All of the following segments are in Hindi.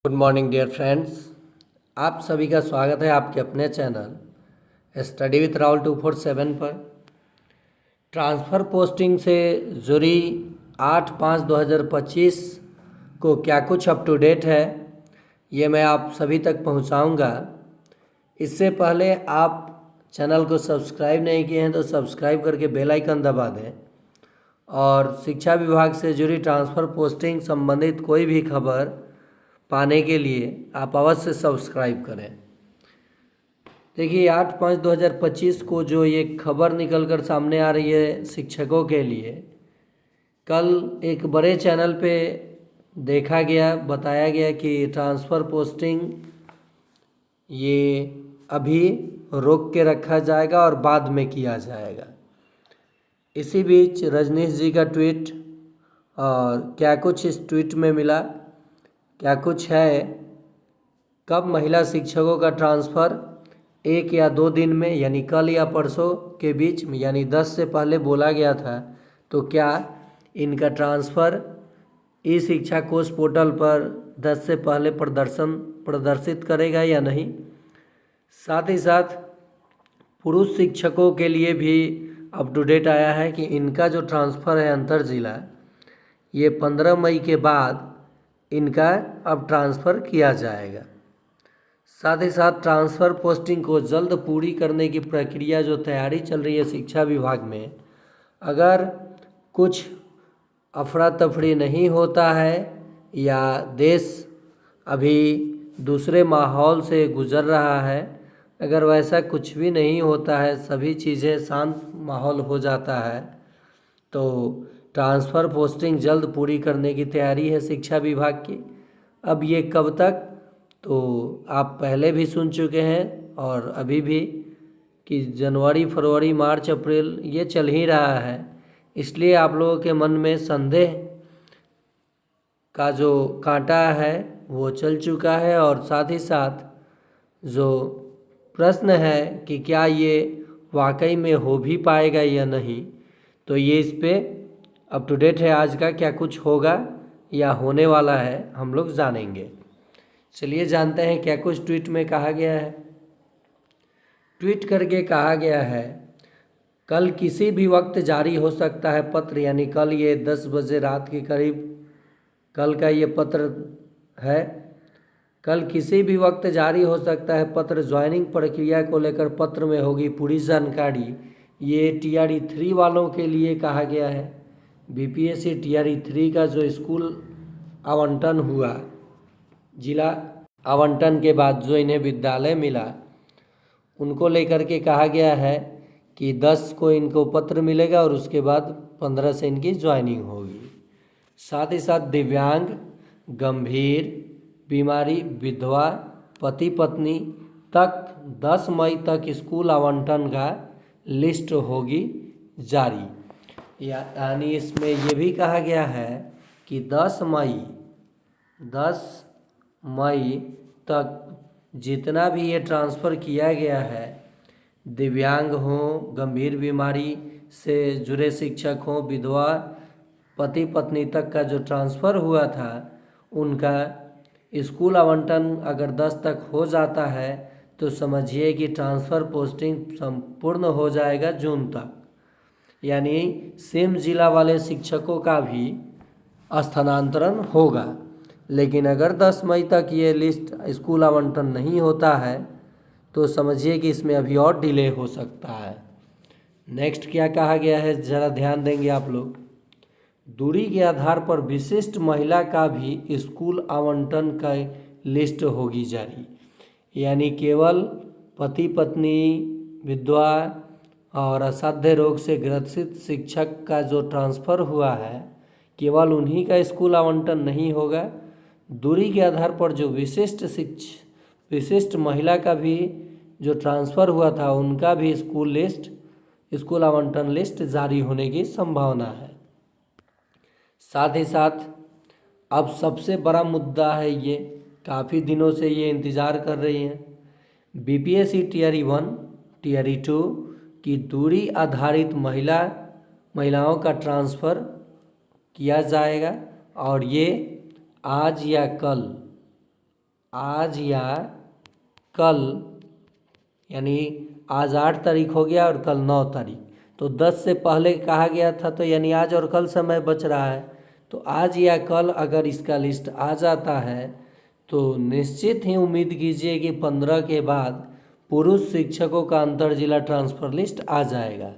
Good morning dear friends. आप सभी का स्वागत है आपके अपने चैनल स्टडी विथ राहुल 247 पर। ट्रांसफ़र पोस्टिंग से जुड़ी 8/5/2025 को क्या कुछ अप टू डेट है, ये मैं आप सभी तक पहुंचाऊंगा। इससे पहले आप चैनल को सब्सक्राइब नहीं किए हैं तो सब्सक्राइब करके बेल आइकन दबा दें और शिक्षा विभाग से जुड़ी ट्रांसफ़र पोस्टिंग संबंधित कोई भी खबर पाने के लिए आप अवश्य सब्सक्राइब करें। देखिए 8/5/2025 को जो ये खबर निकल कर सामने आ रही है शिक्षकों के लिए, कल एक बड़े चैनल पे देखा गया, बताया गया कि ट्रांसफ़र पोस्टिंग ये अभी रोक के रखा जाएगा और बाद में किया जाएगा। इसी बीच रजनीश जी का ट्वीट, और क्या कुछ इस ट्वीट में मिला, क्या कुछ है, कब महिला शिक्षकों का ट्रांसफ़र 1 या 2 दिन में यानी कल या परसों के बीच में यानी 10 से पहले बोला गया था, तो क्या इनका ट्रांसफ़र ई शिक्षा कोष पोर्टल पर 10 से पहले प्रदर्शित करेगा या नहीं। साथ ही साथ पुरुष शिक्षकों के लिए भी अप टू डेट आया है कि इनका जो ट्रांसफ़र है अंतर जिला, ये 15 मई के बाद इनका अब ट्रांसफ़र किया जाएगा। साथ ही साथ ट्रांसफ़र पोस्टिंग को जल्द पूरी करने की प्रक्रिया जो तैयारी चल रही है शिक्षा विभाग में, अगर कुछ अफरा तफरी नहीं होता है या देश अभी दूसरे माहौल से गुज़र रहा है, अगर वैसा कुछ भी नहीं होता है, सभी चीज़ें शांत माहौल हो जाता है, तो ट्रांसफ़र पोस्टिंग जल्द पूरी करने की तैयारी है शिक्षा विभाग की। अब ये कब तक, तो आप पहले भी सुन चुके हैं और अभी भी कि जनवरी, फरवरी, मार्च, अप्रैल ये चल ही रहा है। इसलिए आप लोगों के मन में संदेह का जो कांटा है वो चल चुका है, और साथ ही साथ जो प्रश्न है कि क्या ये वाकई में हो भी पाएगा या नहीं, तो ये इस पे अप टू डेट है आज का। क्या कुछ होगा या होने वाला है हम लोग जानेंगे। चलिए जानते हैं क्या कुछ ट्वीट में कहा गया है। ट्वीट करके कहा गया है, कल किसी भी वक्त जारी हो सकता है पत्र, यानी कल ये 10 बजे रात के करीब कल का ये पत्र है। कल किसी भी वक्त जारी हो सकता है पत्र, ज्वाइनिंग प्रक्रिया को लेकर पत्र में होगी पूरी जानकारी। ये TRE 3 वालों के लिए कहा गया है। BPSC TRE 3 का जो स्कूल आवंटन हुआ, जिला आवंटन के बाद जो इन्हें विद्यालय मिला, उनको लेकर के कहा गया है कि 10 को इनको पत्र मिलेगा और उसके बाद 15 से इनकी ज्वाइनिंग होगी। साथ ही साथ दिव्यांग, गंभीर बीमारी, विधवा, पति पत्नी तक 10 मई तक स्कूल आवंटन का लिस्ट होगी जारी। यानी इसमें ये भी कहा गया है कि 10 मई तक जितना भी ये ट्रांसफ़र किया गया है, दिव्यांग हों, गंभीर बीमारी से जुड़े शिक्षक हों, विधवा, पति पत्नी तक का जो ट्रांसफ़र हुआ था, उनका स्कूल आवंटन अगर 10 तक हो जाता है तो समझिए कि ट्रांसफ़र पोस्टिंग संपूर्ण हो जाएगा जून तक। यानी सेम जिला वाले शिक्षकों का भी स्थानांतरण होगा। लेकिन अगर 10 मई तक ये लिस्ट स्कूल आवंटन नहीं होता है तो समझिए कि इसमें अभी और डिले हो सकता है। नेक्स्ट क्या कहा गया है, ज़रा ध्यान देंगे आप लोग। दूरी के आधार पर विशिष्ट महिला का भी स्कूल आवंटन का लिस्ट होगी जारी। यानी केवल पति पत्नी, विधवा और असाध्य रोग से ग्रसित शिक्षक का जो ट्रांसफ़र हुआ है, केवल उन्हीं का स्कूल आवंटन नहीं होगा। दूरी के आधार पर जो विशिष्ट महिला का भी जो ट्रांसफ़र हुआ था, उनका भी स्कूल आवंटन लिस्ट जारी होने की संभावना है। साथ ही साथ अब सबसे बड़ा मुद्दा है, ये काफ़ी दिनों से ये इंतज़ार कर रही हैं, BPSC TRE 1, TRE 2 की दूरी आधारित महिलाओं का ट्रांसफ़र किया जाएगा, और ये आज या कल आज या कल, यानी आज 8 तारीख हो गया और कल 9 तारीख, तो 10 से पहले कहा गया था, तो यानी आज और कल समय बच रहा है। तो आज या कल अगर इसका लिस्ट आ जाता है तो निश्चित ही उम्मीद कीजिए कि 15 के बाद पुरुष शिक्षकों का अंतर जिला ट्रांसफ़र लिस्ट आ जाएगा।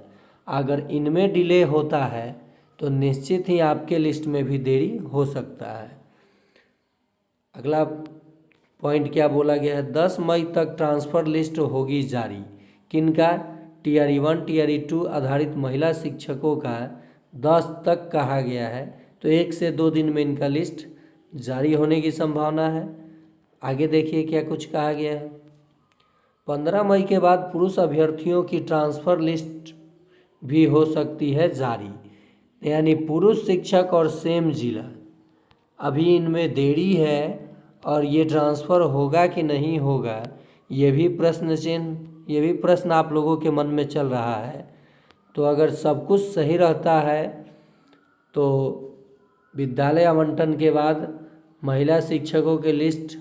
अगर इनमें डिले होता है तो निश्चित ही आपके लिस्ट में भी देरी हो सकता है। अगला पॉइंट क्या बोला गया है, 10 मई तक ट्रांसफ़र लिस्ट होगी जारी। किनका? टीआरई 1 टीआरई 2 आधारित महिला शिक्षकों का 10 तक कहा गया है, तो 1 से 2 दिन में इनका लिस्ट जारी होने की संभावना है। आगे देखिए क्या कुछ कहा गया है। 15 मई के बाद पुरुष अभ्यर्थियों की ट्रांसफ़र लिस्ट भी हो सकती है जारी, यानी पुरुष शिक्षक और सेम जिला, अभी इनमें देरी है और ये ट्रांसफ़र होगा कि नहीं होगा, ये भी प्रश्न आप लोगों के मन में चल रहा है। तो अगर सब कुछ सही रहता है तो विद्यालय आवंटन के बाद महिला शिक्षकों के लिस्ट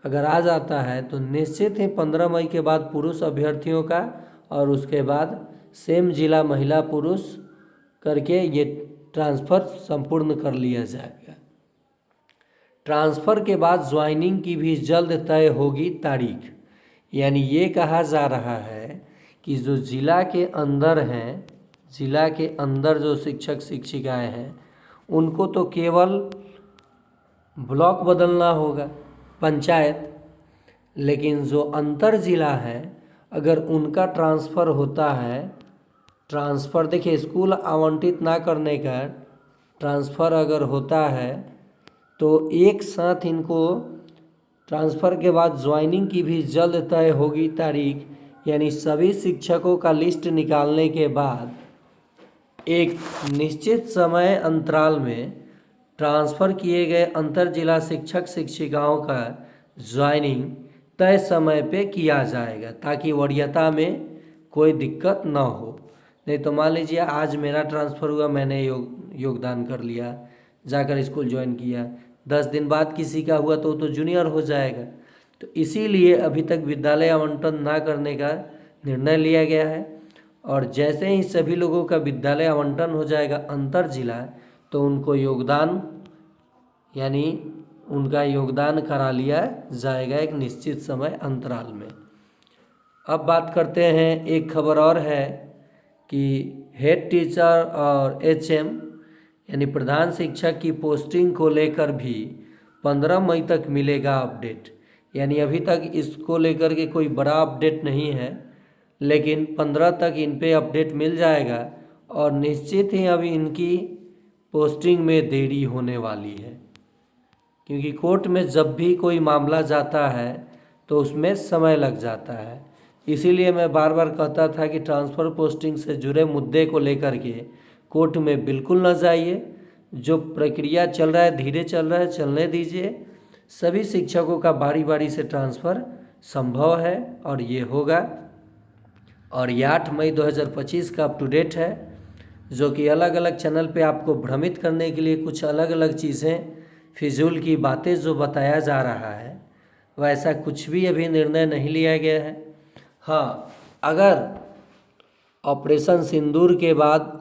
अगर आ जाता है तो निश्चित ही 15 मई के बाद पुरुष अभ्यर्थियों का और उसके बाद सेम जिला महिला पुरुष करके ये ट्रांसफ़र संपूर्ण कर लिया जाएगा। ट्रांसफ़र के बाद ज्वाइनिंग की भी जल्द तय होगी तारीख, यानी ये कहा जा रहा है कि जो ज़िला के अंदर हैं, ज़िला के अंदर जो शिक्षक शिक्षिकाएं हैं उनको तो केवल ब्लॉक बदलना होगा, पंचायत, लेकिन जो अंतर ज़िला है अगर उनका ट्रांसफ़र होता है, ट्रांसफ़र देखिए स्कूल आवंटित ना करने का ट्रांसफ़र अगर होता है तो एक साथ इनको ट्रांसफ़र के बाद ज्वाइनिंग की भी जल्द तय होगी तारीख, यानी सभी शिक्षकों का लिस्ट निकालने के बाद एक निश्चित समय अंतराल में ट्रांसफ़र किए गए अंतर जिला शिक्षक शिक्षिकाओं का ज्वाइनिंग तय समय पे किया जाएगा, ताकि वरीयता में कोई दिक्कत ना हो। नहीं तो मान लीजिए आज मेरा ट्रांसफ़र हुआ, मैंने योगदान कर लिया, जाकर स्कूल ज्वाइन किया, 10 दिन बाद किसी का हुआ तो जूनियर हो जाएगा। तो इसीलिए अभी तक विद्यालय आवंटन ना करने का निर्णय लिया गया है, और जैसे ही सभी लोगों का विद्यालय आवंटन हो जाएगा अंतर जिला, तो उनको योगदान, यानी उनका योगदान करा लिया जाएगा एक निश्चित समय अंतराल में। अब बात करते हैं, एक खबर और है कि हेड टीचर और एचएम यानी प्रधान शिक्षक की पोस्टिंग को लेकर भी 15 मई तक मिलेगा अपडेट। यानी अभी तक इसको लेकर के कोई बड़ा अपडेट नहीं है, लेकिन 15 तक इन पे अपडेट मिल जाएगा, और निश्चित ही अभी इनकी पोस्टिंग में देरी होने वाली है, क्योंकि कोर्ट में जब भी कोई मामला जाता है तो उसमें समय लग जाता है। इसीलिए मैं बार बार कहता था कि ट्रांसफ़र पोस्टिंग से जुड़े मुद्दे को लेकर के कोर्ट में बिल्कुल न जाइए। जो प्रक्रिया चल रहा है धीरे चल रहा है, चलने दीजिए। सभी शिक्षकों का बारी बारी से ट्रांसफ़र संभव है और ये होगा। और ये 8 मई 2025 का अप टू डेट है, जो कि अलग अलग चैनल पे आपको भ्रमित करने के लिए कुछ अलग अलग चीज़ें, फिजूल की बातें जो बताया जा रहा है, वैसा कुछ भी अभी निर्णय नहीं लिया गया है। हाँ, अगर ऑपरेशन सिंदूर के बाद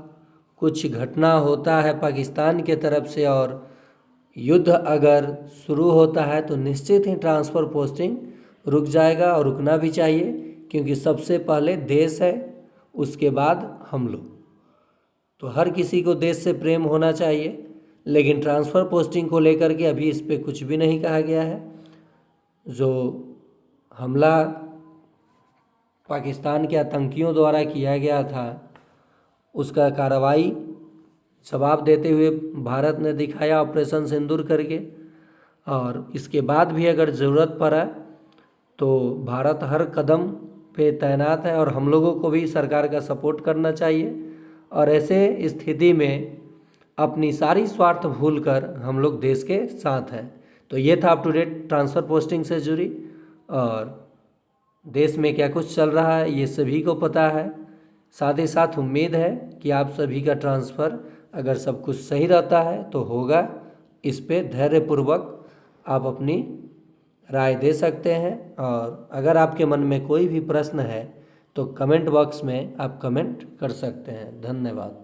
कुछ घटना होता है पाकिस्तान के तरफ से और युद्ध अगर शुरू होता है तो निश्चित ही ट्रांसफ़र पोस्टिंग रुक जाएगा, और रुकना भी चाहिए, क्योंकि सबसे पहले देश है, उसके बाद हम लोग। तो हर किसी को देश से प्रेम होना चाहिए, लेकिन ट्रांसफ़र पोस्टिंग को लेकर के अभी इस पर कुछ भी नहीं कहा गया है। जो हमला पाकिस्तान के आतंकियों द्वारा किया गया था, उसका कार्रवाई जवाब देते हुए भारत ने दिखाया ऑपरेशन सिंदूर करके, और इसके बाद भी अगर ज़रूरत पड़ा तो भारत हर कदम पे तैनात है, और हम लोगों को भी सरकार का सपोर्ट करना चाहिए। और ऐसे स्थिति में अपनी सारी स्वार्थ भूलकर हम लोग देश के साथ हैं। तो ये था up to date transfer posting से जुड़ी, और देश में क्या कुछ चल रहा है ये सभी को पता है। साथ ही साथ उम्मीद है कि आप सभी का ट्रांसफ़र अगर सब कुछ सही रहता है तो होगा। इस पे धैर्यपूर्वक आप अपनी राय दे सकते हैं। और अगर आपके मन में कोई भी प्रश्न है तो कमेंट बॉक्स में आप कमेंट कर सकते हैं। धन्यवाद।